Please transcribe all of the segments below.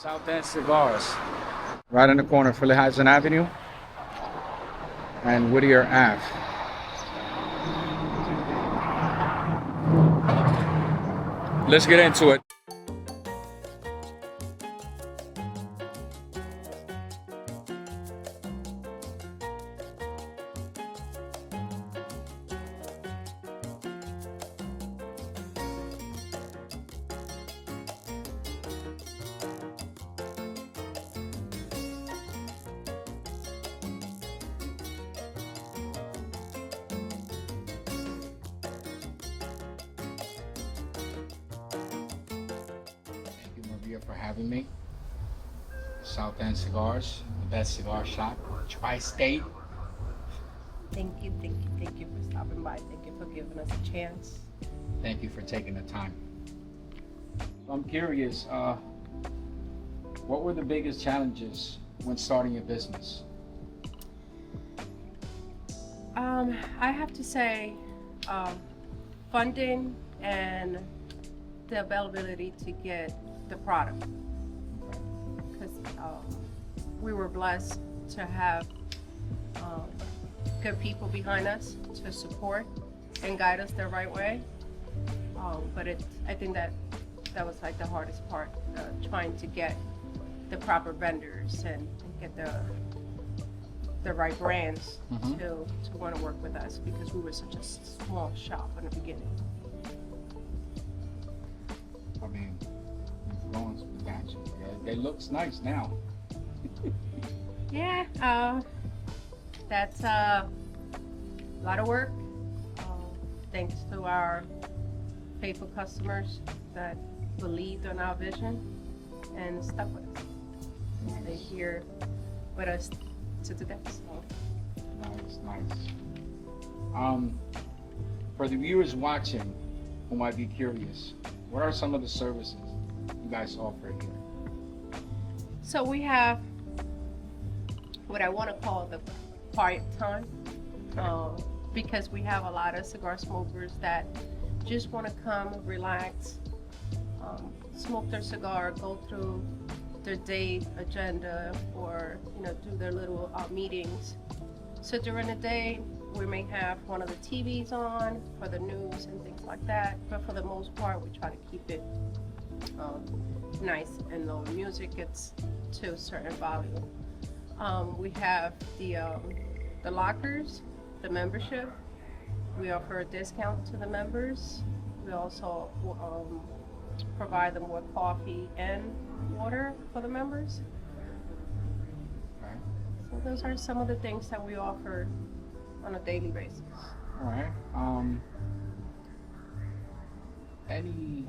South End Cigars, right in the corner of Philly Hudson Avenue and Whittier Ave. Let's get into it. Thank you, Maria, for having me. South End Cigars, the best cigar shop, tri-state. Thank you for stopping by. Thank you for giving us a chance. Thank you for taking the time. I'm curious, what were the biggest challenges when starting your business? I have to say, funding and the availability to get the product, because we were blessed to have good people behind us to support and guide us the right way. But I think that was like the hardest part, trying to get the proper vendors and get the right brands to want to work with us, because we were such a small shop in the beginning. I mean, you've grown substantially. It looks nice now. Yeah, that's a lot of work. Thanks to our faithful customers that believed in our vision and stuck with us. They're here with us to today. So. Nice. For the viewers watching who might be curious, what are some of the services you guys offer here? So we have what I want to call the quiet time, because we have a lot of cigar smokers that just want to come, relax, smoke their cigar, go through their day agenda, or do their little meetings. So during the day, we may have one of the TVs on for the news and things like that, but for the most part, we try to keep it nice and low. Music gets to a certain volume. We have the lockers, the membership. We offer a discount to the members. We also provide them with coffee and water for the members. Okay. So those are some of the things that we offer on a daily basis. All right. Any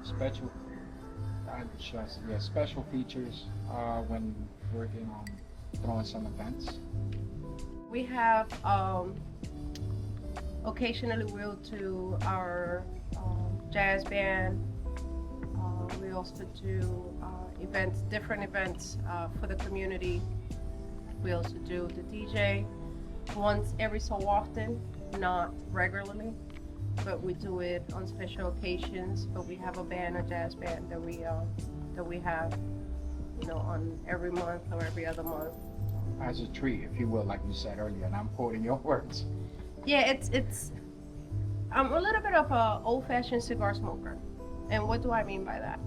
special, special features when working on throwing some events? We have occasionally we'll do our jazz band. We also do events, different events for the community. We also do the DJ once every so often, not regularly, but we do it on special occasions. But we have a band, a jazz band that we have, on every month or every other month. As a treat, if you will, like you said earlier, and I'm quoting your words. Yeah, I'm a little bit of a old-fashioned cigar smoker. And what do I mean by that?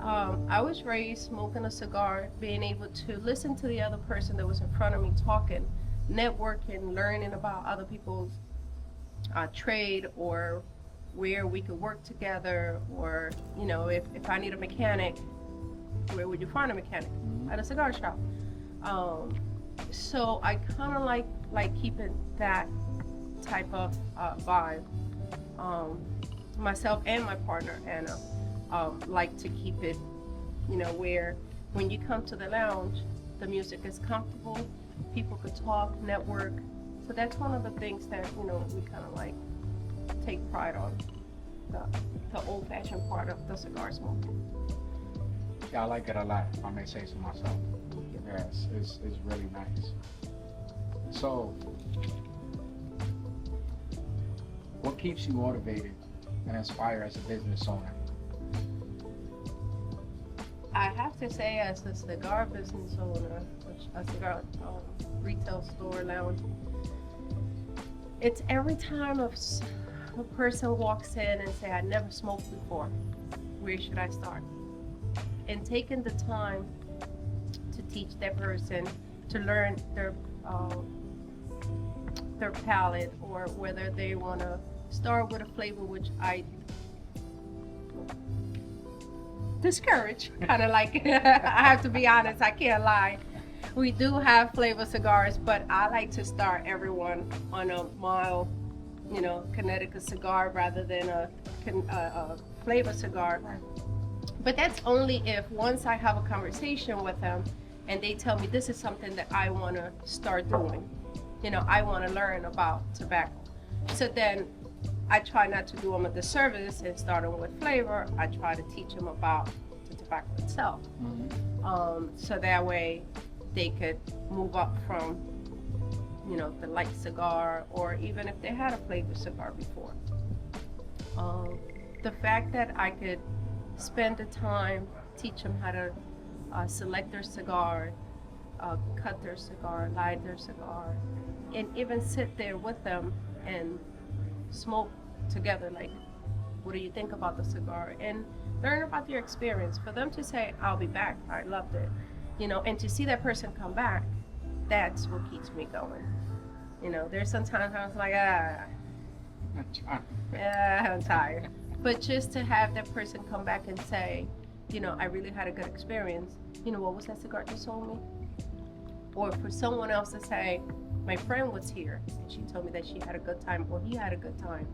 I was raised smoking a cigar, being able to listen to the other person that was in front of me talking, networking, learning about other people's trade, or where we could work together, or if I need a mechanic, where would you find a mechanic? At a cigar shop. So I kind of like keeping that type of vibe. Myself and my partner Anna like to keep it, where when you come to the lounge, the music is comfortable, people could talk, network. So that's one of the things that we kind of like take pride on, the old-fashioned part of the cigar smoking. Yeah, I like it a lot, if I may say so myself. Yes, it's really nice. So, what keeps you motivated and inspired as a business owner? I have to say, as a cigar business owner, a cigar retail store lounge, it's every time a person walks in and say, "I never smoked before. Where should I start?" And taking the time to teach that person to learn their palate, or whether they want to start with a flavor which I discourage, kind of like I have to be honest, I can't lie. We do have flavor cigars, but I like to start everyone on a mild, Connecticut cigar rather than a flavor cigar. But that's only if once I have a conversation with them and they tell me this is something that I want to start doing. I want to learn about tobacco. So then I try not to do them a disservice and start them with flavor. I try to teach them about the tobacco itself. So that way they could move up from, the light cigar, or even if they had a flavor cigar before. The fact that I could spend the time, teach them how to select their cigar, cut their cigar, light their cigar, and even sit there with them and smoke together, like, what do you think about the cigar? And learn about their experience. For them to say, "I'll be back, I loved it," and to see that person come back, that's what keeps me going. There's sometimes I was like, I'm tired. But just to have that person come back and say, "I really had a good experience. What was that cigar you sold me?" Or for someone else to say, "My friend was here and she told me that she had a good time," or "he had a good time."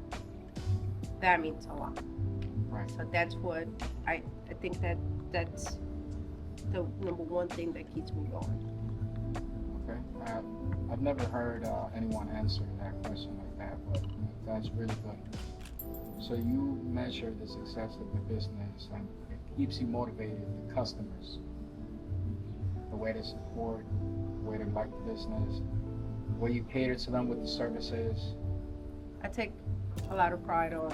That means a lot. Right. So that's what I think that's the number one thing that keeps me going. Okay. I've never heard anyone answer that question like that, but that's really good. So you measure the success of your business, and it keeps you motivated, the customers, the way they support, the way they like the business, the way you cater to them with the services. I take a lot of pride on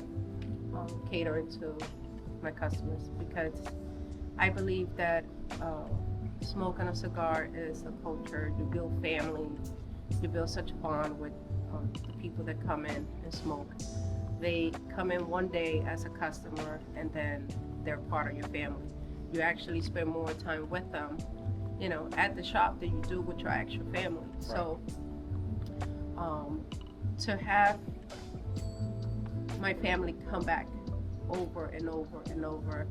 catering to my customers, because I believe that smoking a cigar is a culture. You build family, you build such a bond with the people that come in and smoke. They come in one day as a customer, and then they're part of your family. You actually spend more time with them, at the shop than you do with your actual family. Right. So to have my family come back over and over and over,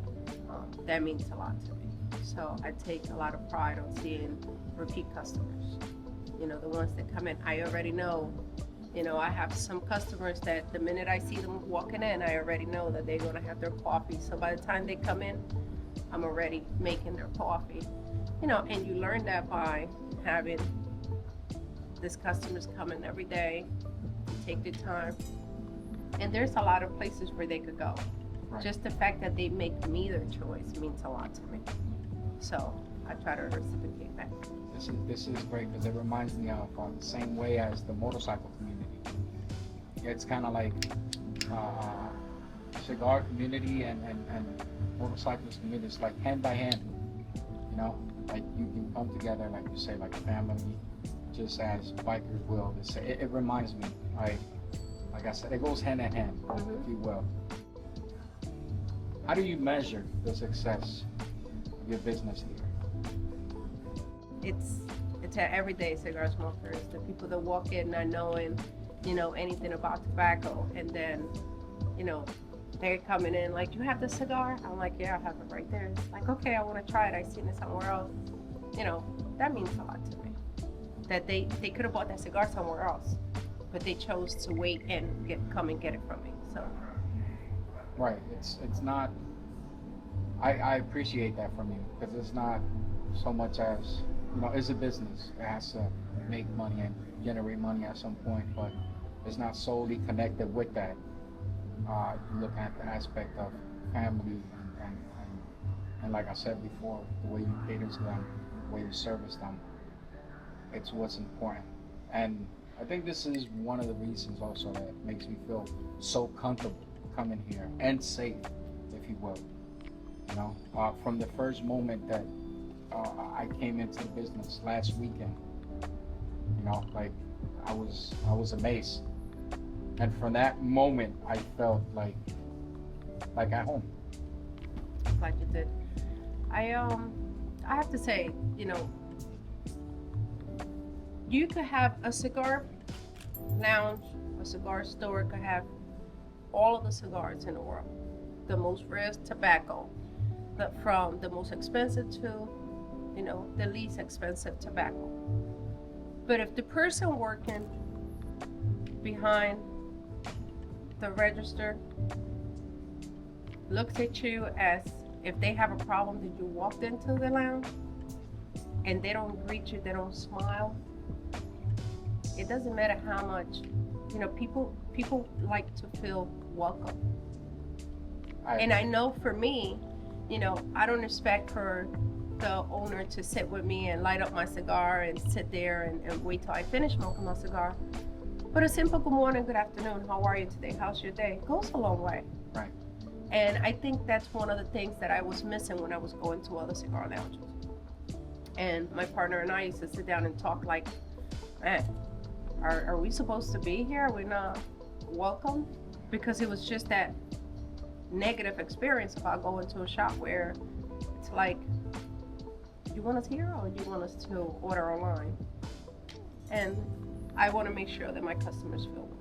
that means a lot to me. So I take a lot of pride on seeing repeat customers. The ones that come in, I already know. I have some customers that the minute I see them walking in, I already know that they're going to have their coffee. So by the time they come in, I'm already making their coffee. And you learn that by having these customers come in every day, take their time. And there's a lot of places where they could go. Right. Just the fact that they make me their choice means a lot to me. So I try to reciprocate that. This is great, because it reminds me of the same way as the motorcycle community. It's kind of like cigar community and motorcycles community. It's like hand by hand, like you come together, like you say, like a family, just as bikers will. It reminds me, like I said, it goes hand in hand, if you will. How do you measure the success of your business here? It's an everyday cigar smokers, the people that walk in not knowing, anything about tobacco, and then, they're coming in like, "You have the cigar?" I'm like, "Yeah, I have it right there." It's like, "Okay, I want to try it. I've seen it somewhere else." That means a lot to me. That they could have bought that cigar somewhere else, but they chose to wait and come and get it from me. So. Right. It's not. I appreciate that from you, because it's not so much as, it's a business. It has to make money and generate money at some point, but it's not solely connected with that. You look at the aspect of family and like I said before, the way you cater to them, the way you service them. It's what's important. And I think this is one of the reasons also that makes me feel so comfortable coming here, and safe, if you will. You know, from the first moment that I came into the business last weekend, you know, like I was amazed, and from that moment I felt like at home. Glad you did. I have to say, you know, you could have a cigar lounge, a cigar store could have all of the cigars in the world, the most rare tobacco, from the most expensive to, you know, the least expensive tobacco. But if the person working behind the register looks at you as if they have a problem that you walked into the lounge and they don't greet you, they don't smile, it doesn't matter how much, you know, people like to feel welcome. And I know for me, you know, I don't expect for the owner to sit with me and light up my cigar and sit there and wait till I finish smoking my cigar. But a simple good morning, good afternoon, how are you today, how's your day, goes a long way. Right. And I think that's one of the things that I was missing when I was going to other cigar lounges. And my partner and I used to sit down and talk like, man, are we supposed to be here? Are we not welcome? Because it was just that negative experience about going to a shop where it's like, you want us here or you want us to order online? And I want to make sure that my customers feel well.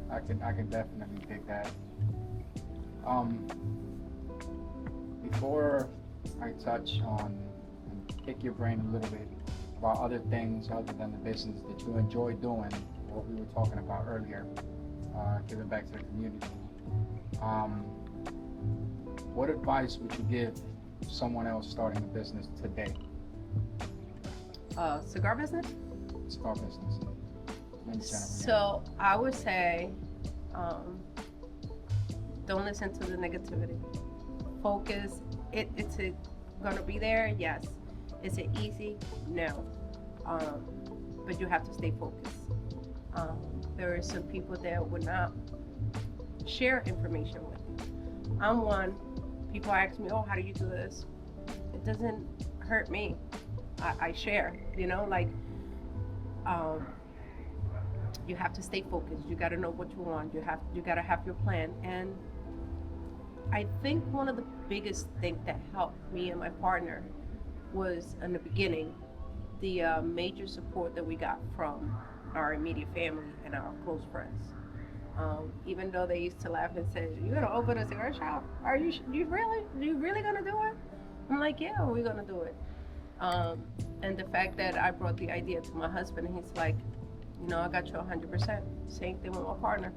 I can definitely dig that. Before I touch on and pick your brain a little bit about other things other than the business that you enjoy doing, what we were talking about earlier, giving back to the community. What advice would you give someone else starting a business today? Cigar business? Cigar business. In general, So I would say, don't listen to the negativity. Focus. It's gonna be there. Yes. Is it easy? No. But you have to stay focused. There are some people that would not share information with you. I'm one. People ask me, "Oh, how do you do this?" It doesn't hurt me. I share. You know, like. You have to stay focused. You got to know what you want. You got to have your plan. And I think one of the biggest things that helped me and my partner was in the beginning, the major support that we got from our immediate family and our close friends. Even though they used to laugh and say, "You're gonna open a cigar shop? Are you really gonna do it?" I'm like, "Yeah, we're gonna do it." And the fact that I brought the idea to my husband, he's like, "You know, I got you 100%. Same thing with my partner.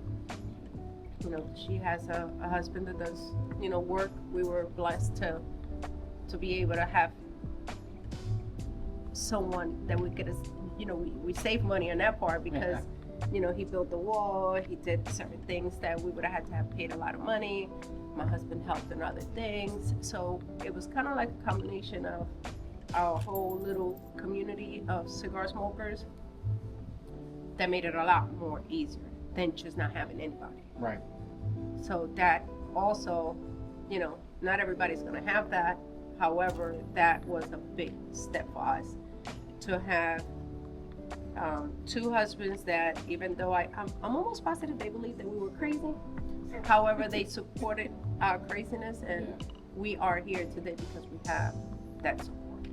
You know, she has a husband that does, you know, work. We were blessed to be able to have someone that we could, you know, we save money on that part because, you know, he built the wall. He did certain things that we would have had to have paid a lot of money. My husband helped in other things. So it was kind of like a combination of our whole little community of cigar smokers that made it a lot more easier than just not having anybody. Right. So that also, you know, not everybody's going to have that. However, that was a big step for us to have two husbands that, even though I'm almost positive they believed that we were crazy. However, they supported our craziness, and we are here today because we have that support.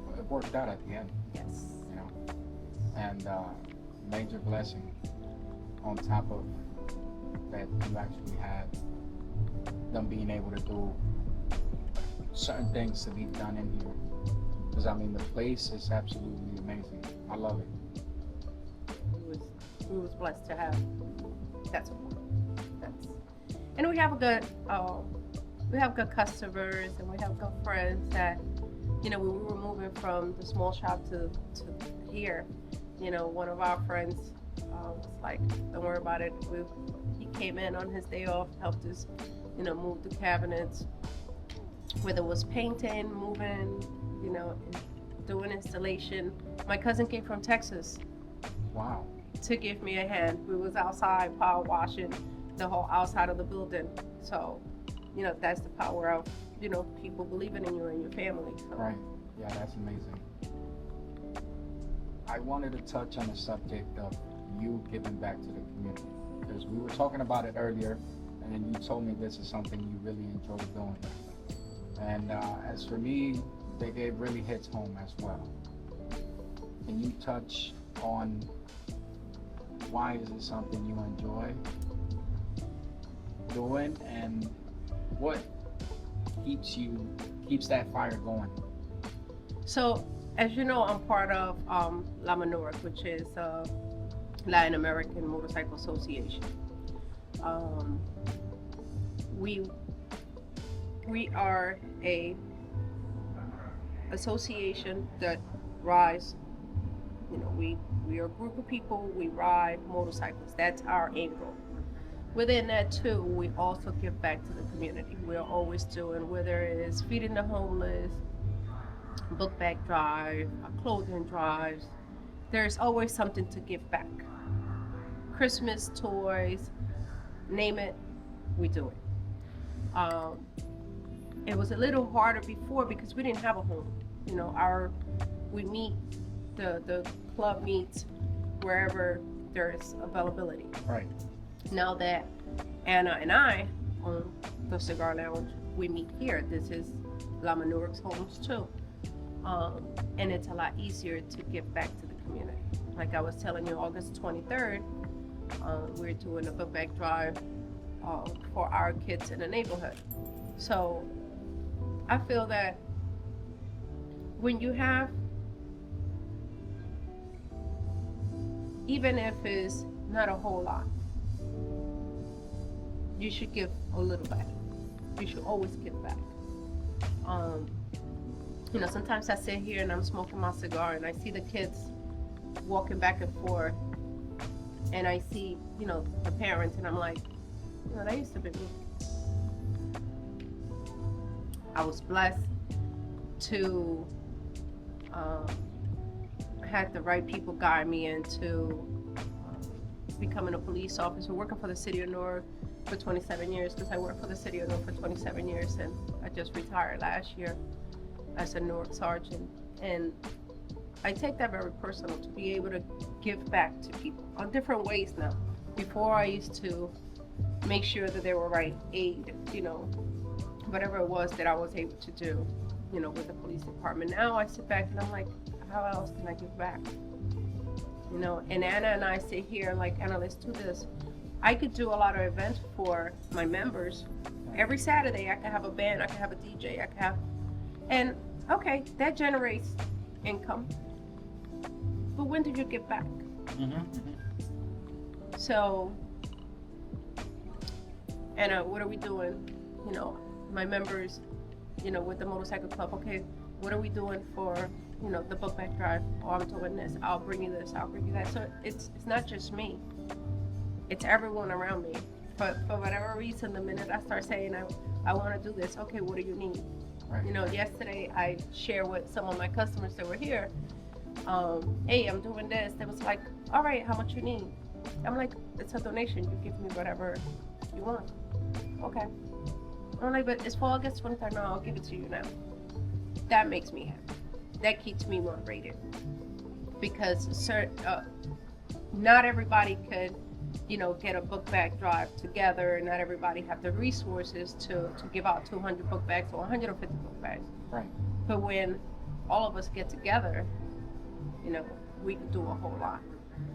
Well, it worked out at the end. Yes. You know, and major blessing on top of that you actually had them being able to do certain things to be done in here. Because I mean, the place is absolutely amazing. I love it. We was blessed to have that support. And we have good customers, and we have good friends that, you know, when we were moving from the small shop to here, you know, one of our friends was like, "Don't worry about it." He came in on his day off, helped us, you know, move the cabinets, whether it was painting, moving, you know, doing installation. My cousin came from Texas. Wow. To give me a hand. We was outside power washing the whole outside of the building. So that's the power of, people believing in you and your family. So. Right. Yeah, that's amazing. I wanted to touch on the subject of you giving back to the community because we were talking about it earlier, and you told me this is something you really enjoy doing. And as for me, it really hits home as well. Can you touch on why is it something you enjoy doing, and what keeps that fire going? So, as you know, I'm part of Lama, Newark, which is Latin American Motorcycle Association. We are a association that rides. We are a group of people. We ride motorcycles. That's our aim goal. Within that too, we also give back to the community. We're always doing, whether it's feeding the homeless, book bag drive, clothing drives. There's always something to give back. Christmas toys, name it, we do it. It was a little harder before because we didn't have a home. We meet, the club meets wherever there's availability. Right. Now that Anna and I own the Cigar Lounge, we meet here. This is Lama Newark's homes too. And it's a lot easier to give back to the community. Like I was telling you, August 23rd, we're doing a book bag drive for our kids in the neighborhood. So I feel that when you have, even if it's not a whole lot, you should give a little back. You should always give back. Sometimes I sit here and I'm smoking my cigar and I see the kids walking back and forth, and I see, the parents, and I'm like, that used to be me. I was blessed to had the right people guide me into becoming a police officer, working for the city of Newark for 27 years, because I worked for the city of Newark for 27 years, and I just retired last year as a Newark sergeant. And I take that very personal, to be able to give back to people on different ways now. Before, I used to make sure that they were right aid, whatever it was that I was able to do, with the police department. Now I sit back and I'm like, how else can I give back? And Anna and I sit here like, Anna, let's do this. I could do a lot of events for my members. Every Saturday I could have a band, I could have a DJ, I could have, and okay, that generates income. But when did you give back? So, Anna, what are we doing? My members, with the motorcycle club, okay, what are we doing for, the book bag drive? Oh, I'm doing this, I'll bring you this, I'll bring you that. So it's not just me, it's everyone around me. But for whatever reason, the minute I start saying I want to do this, okay, what do you need? Right. Yesterday I shared with some of my customers that were here, hey, I'm doing this. They was like, all right, how much you need? I'm like, it's a donation, you give me whatever you want. Okay. I'm like, but it's for August 23rd. No, I'll give it to you now. That makes me happy. That keeps me motivated, because not everybody could, get a book bag drive together. Not everybody have the resources to give out 200 book bags or 150 book bags. Right. But when all of us get together, we can do a whole lot.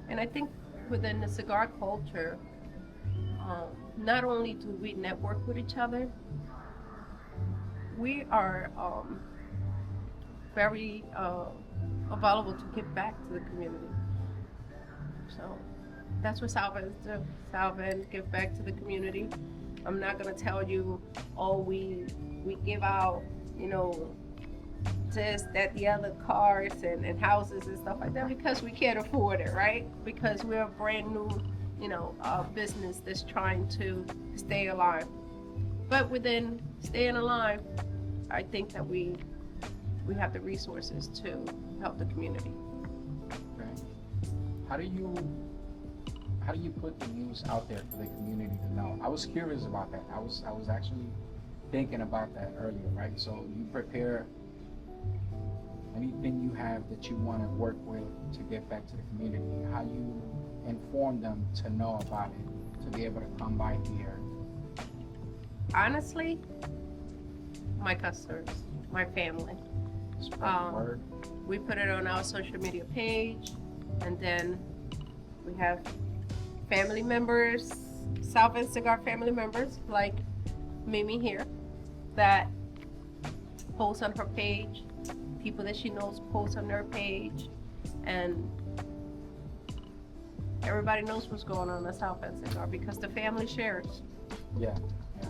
And I think within the cigar culture, not only do we network with each other, we are very available to give back to the community. So that's what Salvans do. Salvans give back to the community. I'm not going to tell you, we give out, this, that, the other, cars and houses and stuff like that, because we can't afford it, right? Because we're a brand new, business that's trying to stay alive. But within staying alive, I think that we have the resources to help the community. Okay. How do you put the news out there for the community to know? I was curious about that. I was actually thinking about that earlier, right? So you prepare anything you have that you want to work with to get back to the community. How you inform them to know about it, to be able to come by here. Honestly, my customers, my family. Spread the word. We put it on our social media page, and then we have family members, South End Cigar family members, like Mimi here, that post on her page. People that she knows post on their page, and everybody knows what's going on at South End Cigar because the family shares. Yeah, yeah.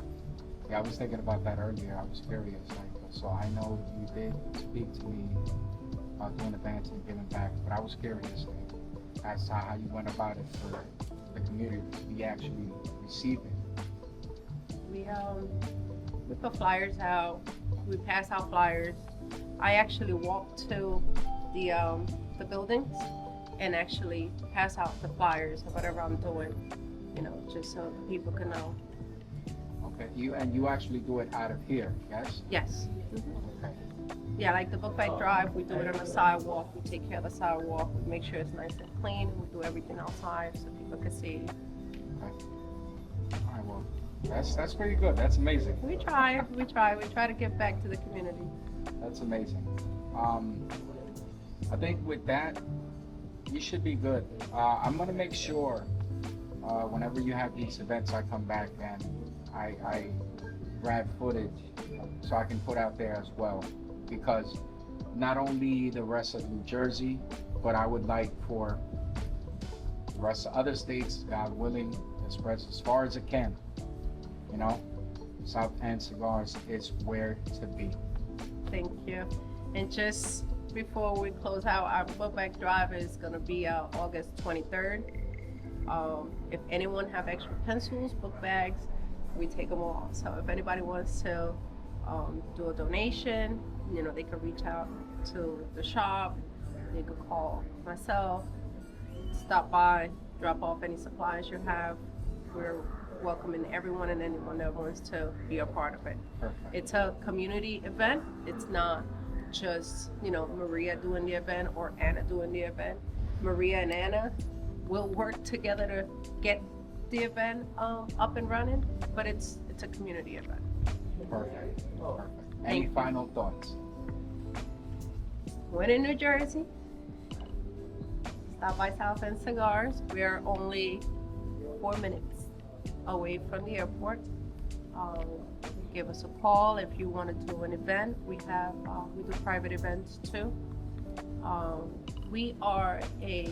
Yeah, I was thinking about that earlier. I was curious. Like, so I know you did speak to me about doing events and giving back, but I was curious as to how you went about it for the community to be actually receiving. We put flyers out. We pass out flyers. I actually walk to the buildings and actually pass out the flyers of whatever I'm doing, just so the people can know. Okay, you actually do it out of here, yes? Yes. Okay. Yeah, like the book bag drive, we do it on the sidewalk. We take care of the sidewalk. We make sure it's nice and clean. We do everything outside so people can see. Okay. All right, well, that's pretty good. That's amazing. We try to give back to the community. That's amazing. I think with that, you should be good. I'm gonna make sure whenever you have these events, I come back and I grab footage so I can put out there as well, because not only the rest of New Jersey, but I would like for the rest of other states, God willing, to spread as far as it can. South End Cigars is where to be. Thank you. And just before we close out, our book bag drive is going to be August 23rd. If anyone have extra pencils, book bags, we take them all. So if anybody wants to do a donation, they can reach out to the shop. They could call myself, stop by, drop off any supplies you have. We're welcoming everyone and anyone that wants to be a part of it. Perfect. It's a community event. It's not just, Maria doing the event or Anna doing the event. Maria and Anna will work together to get the event up and running, but it's a community event. Perfect. Any final thoughts? When in New Jersey, stop by South End Cigars. We are only 4 minutes away from the airport. Give us a call if you want to do an event. We do private events too. We are a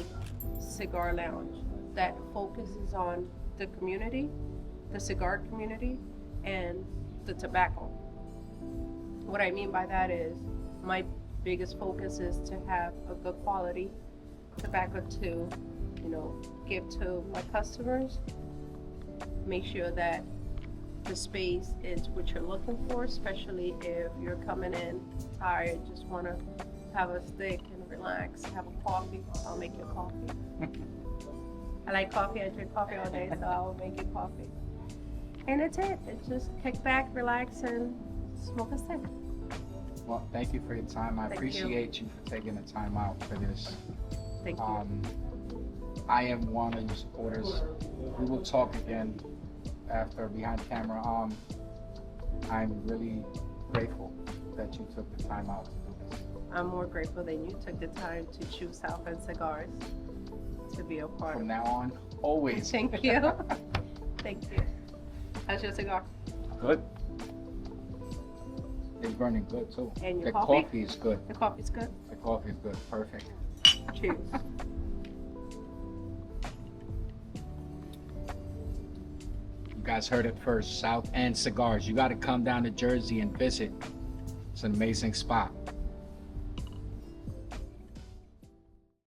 cigar lounge that focuses on the community, the cigar community, and the tobacco. What I mean by that is my biggest focus is to have a good quality tobacco to, give to my customers. Make sure that the space is what you're looking for, especially if you're coming in tired, just want to have a stick and relax, have a coffee. I'll make you coffee. I like coffee. I drink coffee all day, so I'll make you coffee. And that's it. It's just kick back, relax, and smoke a stick. Well, thank you for your time. I appreciate you for taking the time out for this. Thank you. I am one of your supporters. We will talk again after behind camera. I'm really grateful that you took the time out to do this. I'm more grateful that you took the time to choose South End Cigars to be a part From of. now on, always. Thank you. Thank you. How's your cigar? Good. It's burning good too. And your the coffee? coffee is good. The coffee's good. The coffee is good. Perfect. Cheers. You guys heard it first. South End Cigars. You got to come down to Jersey and visit. It's an amazing spot.